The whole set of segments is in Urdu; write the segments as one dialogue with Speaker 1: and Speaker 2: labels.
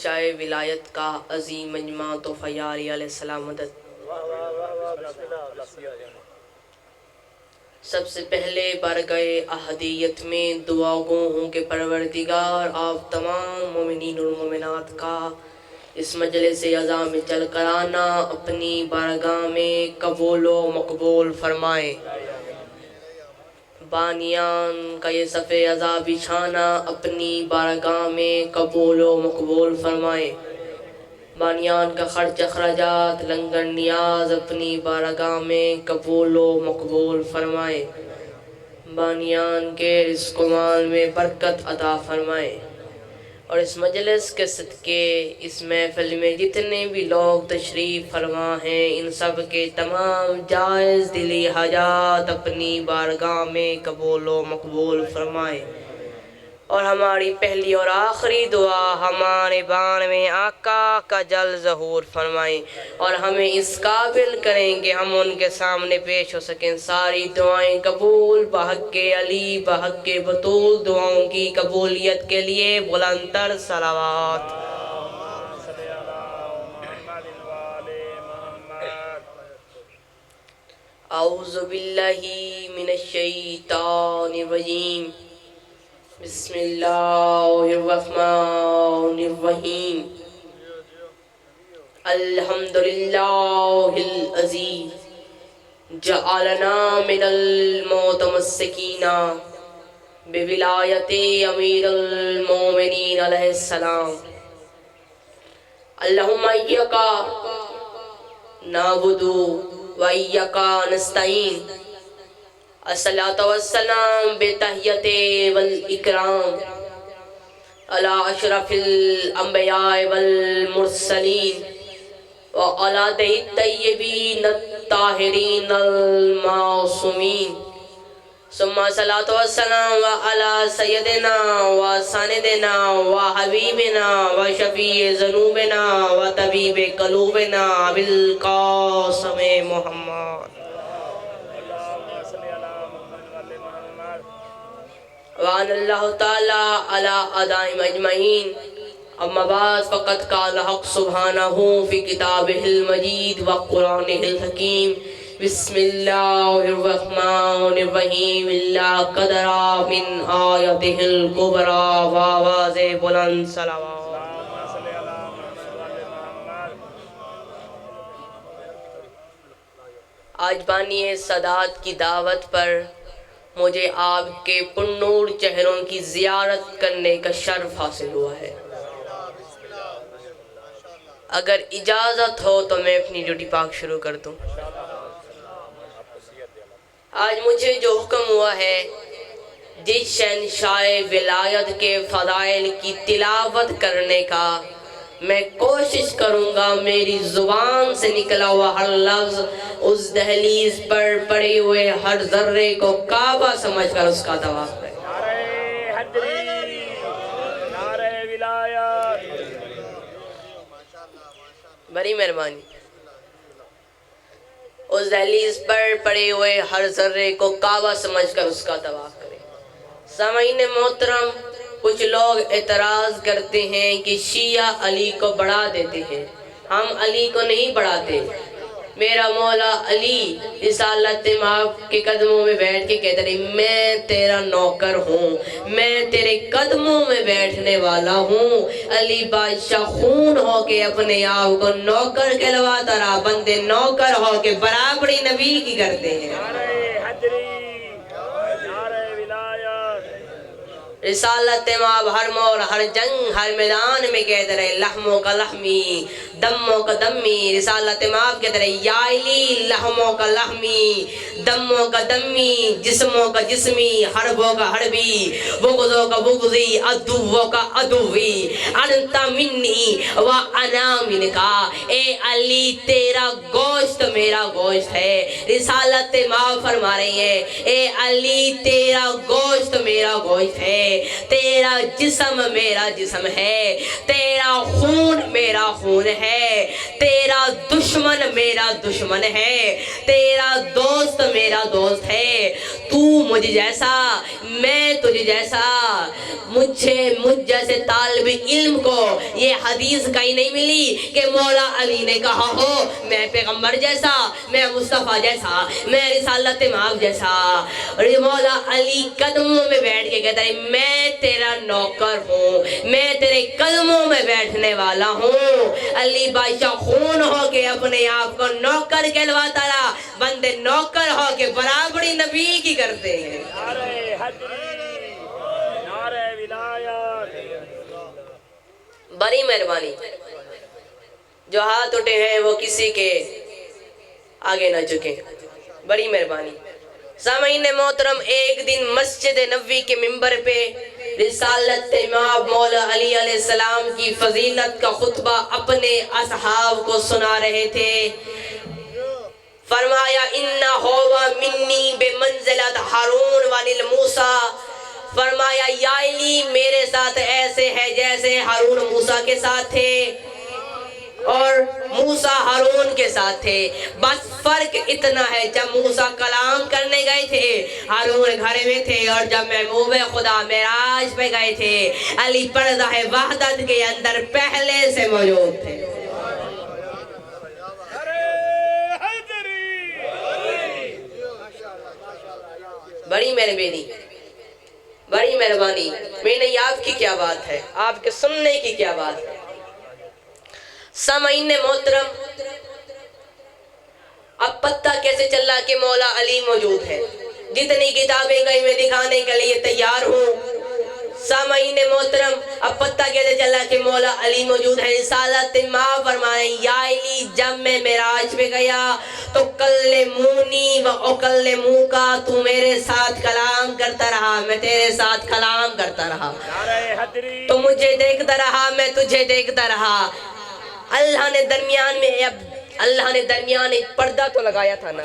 Speaker 1: شہنشاہ ولایت کا عظیم مجمع تحفہ یاری علیہ السلام مدد۔ سب سے پہلے بارگاہ احدیت میں دعا گو ہوں کہ پروردگار آپ تمام مومنین اور مومنات کا اس مجلس عزا میں چل کر آنا اپنی بارگاہ میں قبول و مقبول فرمائے۔ بانیان کا یہ صف عزا بچھانا اپنی بارگاہ میں قبول و مقبول فرمائے۔ بانیان کا خرچ اخراجات لنگر نیاز اپنی بارگاہ میں قبول و مقبول فرمائے۔ بانیان کے رزق و مال میں برکت عطا فرمائے، اور اس مجلس کے صدقے اس محفل میں جتنے بھی لوگ تشریف فرما ہیں ان سب کے تمام جائز دلی حاجات اپنی بارگاہ میں قبول و مقبول فرمائے۔ اور ہماری پہلی اور آخری دعا ہمارے بان میں آقا کا جل ظہور فرمائیں اور ہمیں اس قابل کریں کہ ہم ان کے سامنے پیش ہو سکیں۔ ساری دعائیں قبول بحق علی بحق بطول، دعاؤں کی قبولیت کے لیے بلند تر صلوات۔ اعوذ باللہ من الشیطان الرجیم، بسم اللہ الرحمن الرحیم۔ الحمدللہ العزیز جعلنا من المتمسکین بولایت امیر المومنین علیہ السلام۔ اللہم ایک نعبد و ایک نستعین، الصلاۃ والسلام بتحیت والاکرام علی اشرف الانبیاء والمرسلین وعلی الطیبین الطاہرین المعصومین، ثم الصلاۃ والسلام علی سیدنا و سندنا و حبیبنا و شفیع ذنوبنا و طبیب قلوبنا بالقاسم محمد وعن اللہ تعالی علی ادائم اجمعین۔ اما بعد فقط قال حق سبحانہ فی کتابہ المجید و قرآنہ الحکیم، بسم اللہ الرحمن الرحیم، اللہ قدر من آیتہ الکبریٰ وآواز بلند صلوات۔ آج بانی سادات کی دعوت پر مجھے آپ کے پرنور چہروں کی زیارت کرنے کا شرف حاصل ہوا ہے۔ اگر اجازت ہو تو میں اپنی ڈیوٹی پاک شروع کر دوں۔ آج مجھے جو حکم ہوا ہے جس شہنشاہ ولایت کے فضائل کی تلاوت کرنے کا، میں کوشش کروں گا میری زبان سے نکلا ہوا ہر لفظ اس دہلیز پر پڑے ہوئے ہر ذرے کو کعبہ سمجھ کر اس کا طواف کرے۔ نعرہ حیدری، نعرہ ولایت، بڑی مہربانی۔ اس دہلیز پر پڑے ہوئے ہر ذرے کو کعبہ سمجھ کر اس کا طواف کرے۔ سامعین محترم، کچھ لوگ اعتراض کرتے ہیں کہ شیعہ علی کو بڑھا دیتے ہیں، ہم علی کو نہیں بڑھاتے۔ میرا مولا علی رسالت مآب کے قدموں میں بیٹھ کے کہتے رہے، میں تیرا نوکر ہوں، میں تیرے قدموں میں بیٹھنے والا ہوں۔ علی بادشاہ خون ہو کے اپنے آپ کو نوکر کہلواتا رہا، بندے نوکر ہو کے برابری نبی کی کرتے ہیں۔ رسالت مآب ہر مور ہر جنگ ہر میدان میں کہتے رہے، لحموں کا لحمی دموں کا دمی۔ رسالت مآب کہتے رہے، یا علی لحموں کا لحمی دموں کا دمی، جسموں کا جسمی حربوں کا حربی، بغضوں کا بغضی عدووں کا عدوی، انتا منی و انا من کا۔ اے علی تیرا گوشت میرا گوشت ہے۔ رسالت مآب فرما رہی ہے، اے علی تیرا گوشت میرا گوشت ہے، تیرا جسم میرا جسم ہے، تیرا خون میرا خون ہے، تیرا دشمن میرا دشمن ہے، تیرا دوست میرا دوست ہے، تو مجھ جیسا میں تجھ جیسا، مجھ جیسے طالب علم کو یہ حدیث کہیں نہیں ملی کہ مولا علی نے کہا ہو میں پیغمبر جیسا، میں مصطفیٰ جیسا، میں رسالت مآب جیسا۔ اور مولا علی قدموں میں بیٹھ کے کہتا ہے میں تیرا نوکر ہوں، میں تیرے قدموں میں بیٹھنے والا ہوں۔ علی بادشاہ خون ہو کے اپنے آپ کو نوکر کہلواتا رہا، بندے نوکر ہو کے برابری نبی کی کرتے ہیں۔
Speaker 2: نعرہ حیدری، نعرہ ولایت۔
Speaker 1: بڑی مہربانی، جو ہاتھ اٹھے ہیں وہ کسی کے آگے نہ جھکیں، بڑی مہربانی۔ سامعین محترم، ایک دن مسجد نبوی کے منبر پہ رسالت امام مولا علی علیہ السلام کی فضیلت کا خطبہ اپنے اصحاب کو سنا رہے تھے۔ فرمایا اِنَّا هُوَ مِنِّي بِمَنزِلَةِ ہارون وَنِلْ موسیٰ، فرمایا یا علی میرے ساتھ ایسے ہے جیسے ہارون موسیٰ کے ساتھ تھے اور موسیٰ ہارون کے ساتھ تھے، بس فرق اتنا ہے جب موسیٰ کلام کرنے گئے تھے ہارون گھر میں تھے، اور جب محبوب خدا معراج پہ گئے تھے علی پردہ وحدت کے اندر پہلے سے موجود تھے۔ بڑی مہربانی، بڑی مہربانی، میں نہیں آپ کی کیا بات ہے، آپ کے سننے کی کیا بات ہے۔ سامعین محترم، اب پتہ کیسے چلا کہ مولا علی موجود ہے؟ جتنی کتابیں گئی میں دکھانے کے لیے تیار ہوں۔ سامعین محترم، اب پتہ کیسے چلا کہ مولا علی موجود ہے؟ رسالت مآب فرمائیں یا علی جب میں معراج پہ گیا تو کلمونی و اکلموکا، تو میرے ساتھ کلام کرتا رہا میں تیرے ساتھ کلام کرتا رہا،
Speaker 2: نعرہ حیدری،
Speaker 1: تو مجھے دیکھتا رہا میں تجھے دیکھتا رہا۔ اللہ نے درمیان ایک پردہ تو لگایا تھا نا،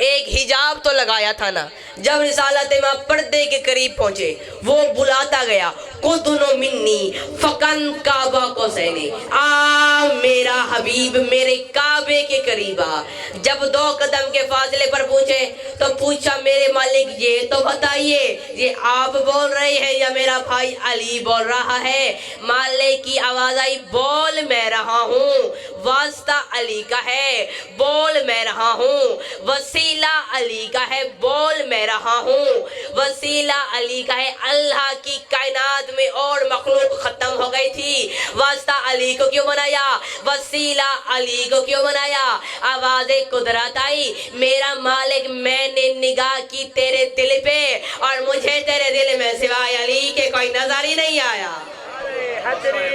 Speaker 1: ایک حجاب تو لگایا تھا نا۔ جب رسالت امام پردے کے قریب پہنچے وہ بلاتا گیا قدنو منی فقن کعبہ کو سینے، آ میرا حبیب میرے کعبے کے قریب آ۔ جب 2 قدم کے فاصلے پر پوچھے تو پوچھا میرے مالک یہ تو بتائیے یہ آپ بول رہے ہیں یا میرا بھائی علی بول رہا ہے؟ مالک کی آواز آئی بول میں رہا ہوں، واسطہ علی کا ہے بول میں رہا ہوں، وسیلہ علی کا ہے بول میں رہا ہوں، وسیلہ علی کا ہے۔ اللہ کی کائنات میں اور مخلوق ختم ہو گئی تھی، واسطہ علی کو کیوں بنایا؟ وسیلہ علی کو کیوں بنایا؟ آواز قدرت آئی میرا مالک میں نے نگاہ کی تیرے دل پہ اور مجھے تیرے دل میں سوائے علی کے کوئی نظر ہی نہیں آیا۔
Speaker 2: نعرہ حیدری،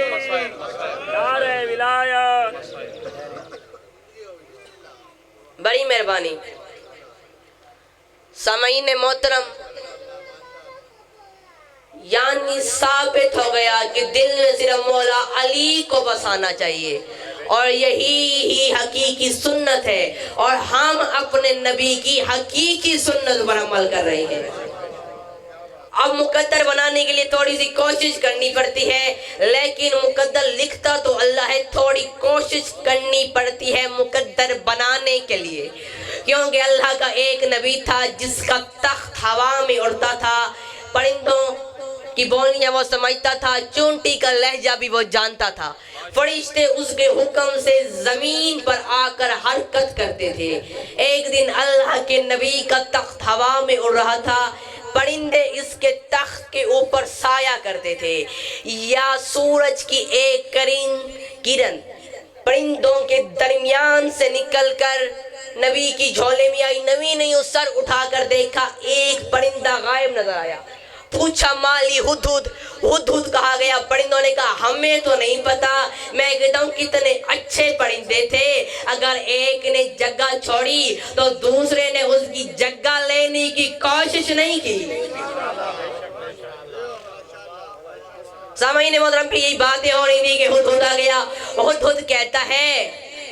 Speaker 2: نعرہ ولایت۔
Speaker 1: بڑی مہربانی۔ سامعین محترم، یعنی ثابت ہو گیا کہ دل میں صرف مولا علی کو بسانا چاہیے، اور یہی ہی حقیقی سنت ہے، اور ہم اپنے نبی کی حقیقی سنت پر عمل کر رہے ہیں۔ اب مقدر بنانے کے لیے تھوڑی سی کوشش کرنی پڑتی ہے، لیکن مقدر لکھتا تو اللہ ہے، تھوڑی کوشش کرنی پڑتی ہے مقدر بنانے کے لیے، کیونکہ اللہ کا ایک نبی تھا جس کا تخت ہوا میں اڑتا تھا، پرندوں کی بولیاں وہ سمجھتا تھا، چونٹی کا لہجہ بھی وہ جانتا تھا، فرشتے اس کے حکم سے زمین پر آ کر حرکت کرتے تھے۔ ایک دن اللہ کے نبی کا تخت ہوا میں اڑ رہا تھا، پرندے اس کے تخت کے اوپر سایہ کرتے تھے، یا سورج کی ایک کرن پرندوں کے درمیان سے نکل کر نبی کی جھولے میں آئی۔ نبی نے اس سر اٹھا کر دیکھا، ایک پرندہ غائب نظر آیا۔ پوچھا مالی ہدہد، ہدہد کہا گیا۔ پرندوں نے کہا ہمیں تو نہیں پتا، میں کہتا ہوں کتنے اچھے پرندے تھے، اگر ایک نے جگہ چھوڑی تو دوسرے نے اس کی جگہ لینے کی کوشش نہیں کی۔ سامعین محترم، پہ یہی باتیں ہو رہی تھی کہ ہدہد آ گیا۔ ہدہد کہتا ہے،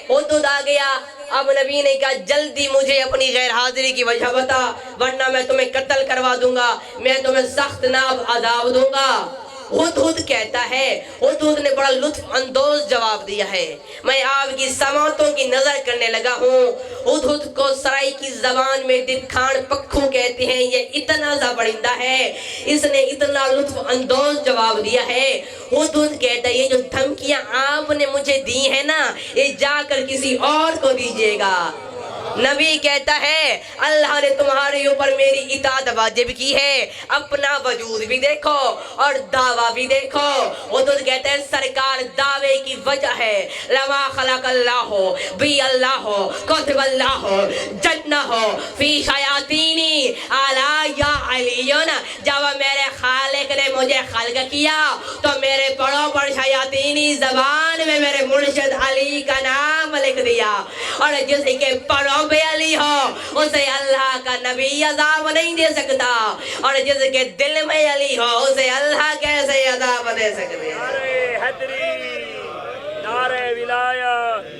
Speaker 1: ہدہد آ گیا۔ اب نبی نے کہا جلدی مجھے اپنی غیر حاضری کی وجہ بتا، ورنہ میں تمہیں قتل کروا دوں گا، میں تمہیں سخت ناب عذاب دوں گا۔ ہدہد کہتا ہے، ہدہد نے بڑا لطف اندوز جواب دیا ہے، میں آپ کی سماعتوں کی نظر کرنے لگا ہوں۔ ہدہد کو سرائی کی زبان میں درکھان پکھو کہتے ہیں، یہ اتنا سا پرندہ ہے، اس نے اتنا لطف اندوز جواب دیا ہے۔ ہدہد کہتا ہے، یہ جو دھمکیاں آپ نے مجھے دی ہیں نا، یہ جا کر کسی اور کو دیجئے گا۔ نبی کہتا ہے، اللہ نے تمہارے اوپر میری اطاعت واجب کی ہے، اپنا وجود بھی دیکھو اور دعویٰ بھی دیکھو۔ ہدہد کہتا ہے، سرکار دعوے کی وجہ ہے، لما خلق اللہ بی اللہ کتب اللہ جنہ فی شیاطینی اعلیٰ یا علیون۔ جب میرے خالق نے مجھے خلق کیا تو میرے پڑوں پر شیاطینی زبان میں میرے مرشد علی کا نام لکھ دیا، اور جس کے پڑوں پہ علی ہو اسے اللہ کا نبی عذاب نہیں دے سکتا، اور جس کے دل میں علی ہو اسے اللہ کیسے عذاب دے سکتے ہیں۔
Speaker 2: نعرہ حیدری، نعرہ ولایت۔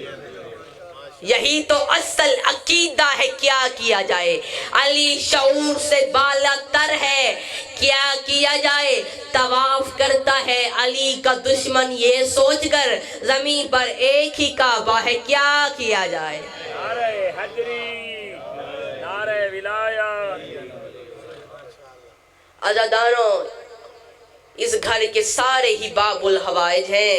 Speaker 1: یہی تو اصل عقیدہ ہے، کیا کیا جائے؟ علی شعور سے بالا تر ہے، کیا کیا جائے؟ طواف کرتا ہے علی کا دشمن یہ سوچ کر، زمین پر ایک ہی کعبہ ہے، کیا کیا جائے؟
Speaker 2: نعرہ حیدری، نعرہ ولایت۔
Speaker 1: عزاداروں، اس گھر کے سارے ہی باب الحوائج ہیں،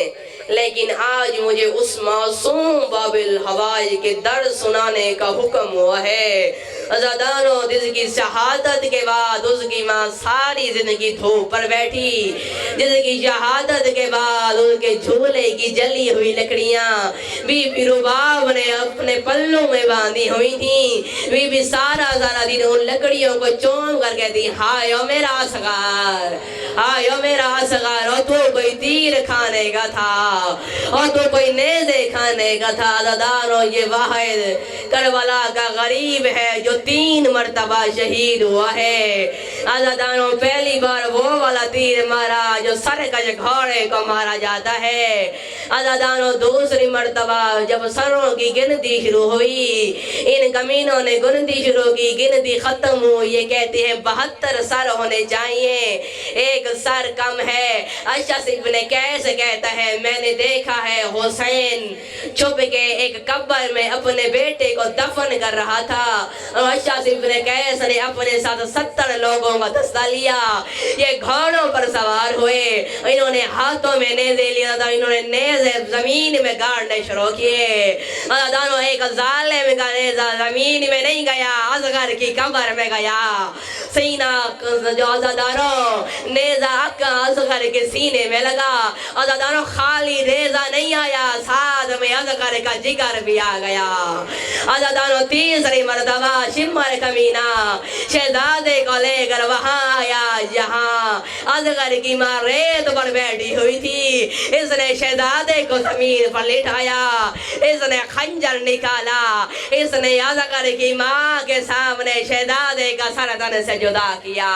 Speaker 1: لیکن آج مجھے اس معصوم باب الحوائج کے درد سنانے کا حکم ہوا ہے۔ عزاداروں، جس کی شہادت کے بعد اس کی ماں ساری زندگی دھوپ پر بیٹھی، جس کی شہادت کے بعد اس کے جھولے کی جلی ہوئی لکڑیاں بی بی رباب نے اپنے پلوں میں باندھی ہوئی تھیں، بی بی سارا دن ان لکڑیوں کو چوم کر کہتی، ہائے او میرا اصغر، ہائے او میرا اصغر، اور تو کوئی تیر کھانے کا تھا، اور تو کوئی نیزے کھانے کا تھا۔ عزاداروں، یہ واحد کربلا کا غریب ہے جو 3 مرتبہ شہید ہوا ہے۔ عزاداروں، پہلی بار وہ والا تیر مارا جو سرکش گھوڑے کو مارا جاتا ہے۔ عزاداروں، دوسری مرتبہ جب سروں کی گنتی شروع ہوئی، ان کمینوں نے گنتی شروع کی، گنتی ختم ہوئی، یہ کہتے ہیں 72 سر ہونے چاہیے، ایک سر کم ہے۔ اشعث ابن قیس کہتا ہے، میں نے دیکھا ہے حسین چھپ کے ایک قبر میں اپنے بیٹے کو دفن کر رہا تھا، اور اشعث ابن قیس نے اپنے ساتھ 70 لوگوں کا دستہ لیا، یہ گھوڑوں پر سوار ہوئے، انہوں نے ہاتھوں میں نیزے لیا تھا، انہوں نے نیزے زمین میں گاڑنے شروع کیے۔ عزاداروں، ایک ظالم کا نیزہ زمین میں نہیں گیا، اصغر کی قبر میں گیا۔ سینہ جو عزاداروں نیزہ اصغر کے سینے میں لگا، عزاداروں خالی نیزہ نہیں آیا، ساتھ میں اصغر کا جگر بھی آ گیا۔ عزاداروں، تیسری مرتبہ شمر کمینہ شہزادے کو لے کر وہاں آیا جہاں اصغر کی ماں ریت پر بیٹھی ہوئی تھی، اس نے شہزادے کو زمین پر لٹایا، اس نے خنجر نکالا، اس نے اصغر کی ماں کے سامنے شہزادے کا سر تن سے جدا کیا۔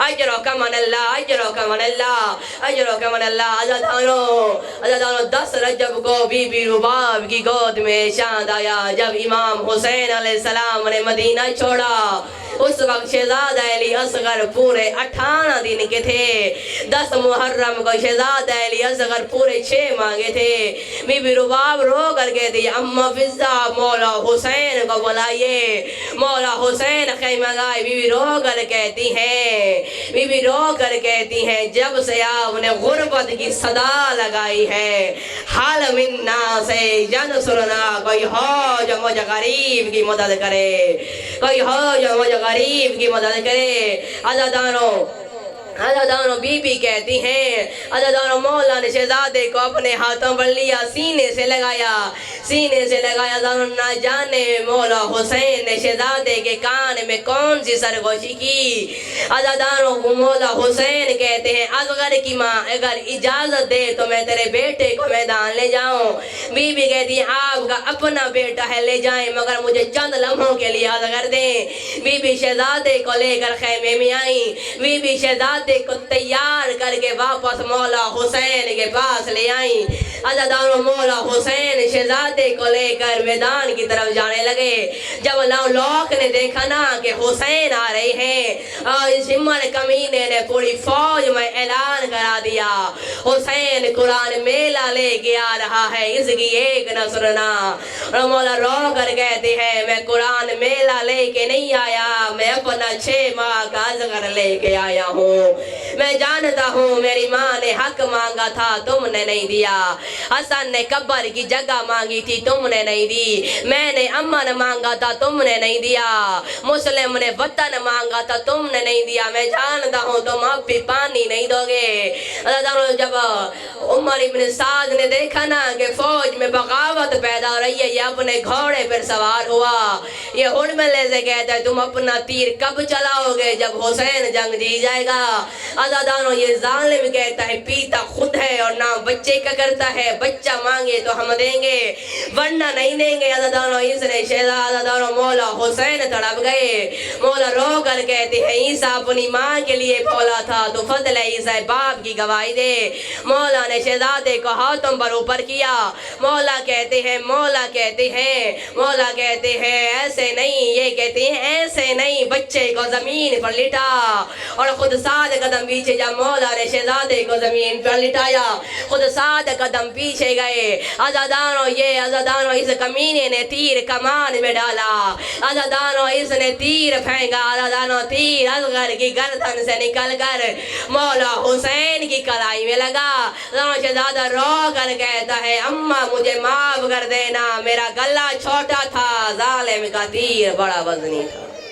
Speaker 1: اجرک من اللہ، اجرک من اللہ، اجرک من اللہ۔ عزاداروں، 10 رجب کو بی بی رباب کی گود میں چاند آیا جب امام حسین علیہ السلام نے مدینہ چھوڑا۔ اس وقت شہزادہ علی اصغر پورے 18 دن کے تھے۔ 10 محرم کو شہزادہ علی اصغر پورے 6 ماہ کے تھے۔ بی بی رباب رو کر کہتی، اما فضہ مولا حسین کو بلائیے، مولا حسین خیمہ گائے۔ بی بی رو کر کہتی ہیں، بی بی رو کر کہتی ہیں، جب سے آپ نے غربت کی صدا لگائی ہے، حال منا سے ینصرنا، کوئی ہو جو مجھے غریب کی مدد کرے، کوئی ہو جو مجھے غریب کی مدد کرے۔ عزاداروں، بی بی کہتی ہیں، عزاداروں، مولا نے شہزادے کو اپنے ہاتھوں پر لیا، سینے سے لگایا، سینے سے لگایا۔ عزاداروں، نہ جانے مولا حسین نے شہزادے کے کان میں کون سی سرگوشی کی۔ عزاداروں، مولا حسین کہتے ہیں، اصغر کی ماں اگر اجازت دے تو میں تیرے بیٹے کو میدان لے جاؤں۔ بی بی کہتی ہیں، آپ کا اپنا بیٹا ہے، لے جائیں، مگر مجھے چند لمحوں کے لیے اصغر دیں۔ بی بی شہزادے کو لے کر خیمے میں آئیں، بی بی شہزادے شہزادے کو تیار کر کے واپس مولا حسین کے پاس لے آئیں عزاداروں مولا حسین شہزادے کو لے کر میدان کی طرف جانے لگے جب لوگ نے دیکھا نا کہ حسین آ رہے ہیں اور اس ہمت کمینے نے پوری فوج میں اعلان کرا دیا حسین قرآن میلہ لے کے آ رہا ہے اس کی ایک نہ سننا اور مولا رو کر کہتے ہیں میں قرآن میلہ لے کے نہیں آیا میں اپنا 6 ماہ کا اصغر لے کے آیا ہوں میں جانتا ہوں میری ماں نے حق مانگا تھا تم نے نہیں دیا حسن نے قبر کی جگہ مانگی تھی تم نے نہیں دی میں نے امن مانگا تھا تم نے نہیں دیا مسلم نے وطن مانگا تھا تم نے نہیں دیا میں جانتا ہوں تم اب بھی پانی نہیں دو گے جب عمر ابن سعد نے دیکھا نا کہ فوج میں بغاوت پیدا ہو رہی ہے یہ اپنے گھوڑے پر سوار ہوا یہ ہڑملے سے کہتا ہے تم اپنا تیر کب چلاؤ گے جب حسین جنگ جی جائے گا عزاداروں یہ ظالم کہتا ہے پیتا خود ہے اور نہ بچے کا کرتا ہے بچہ مانگے تو ہم دیں گے ورنہ نہیں دیں گے عزاداروں اس نے عزاداروں مولا حسین تڑپ گئے مولا رو کر کہتے ہیں عیسیٰ اپنی ماں کے لیے بولا تھا تو فضل عیسیٰ باپ کی گواہی دے مولا نے شہزادے کو ہاتھوں پر اوپر کیا مولا کہتے ہیں مولا کہتے ہیں ایسے نہیں یہ کہتے ہیں ایسے نہیں بچے کو زمین پر لٹا اور خود 7 قدم پیچھے جب مولا نے شہزادے کو زمین پر لٹایا خود 7 قدم پیچھے گئے عزاداروں اس کمینے نے تیر کمان میں ڈالا عزاداروں اس نے تیر پھینکا عزاداروں تیر اصغر کی گردن سے نکل کر مولا حسین کی کلائی میں لگا شہزادہ رو کر کہتا ہے اماں مجھے معاف کر دینا میرا گلہ چھوٹا تھا ظالم کا تیر بڑا وزنی تھا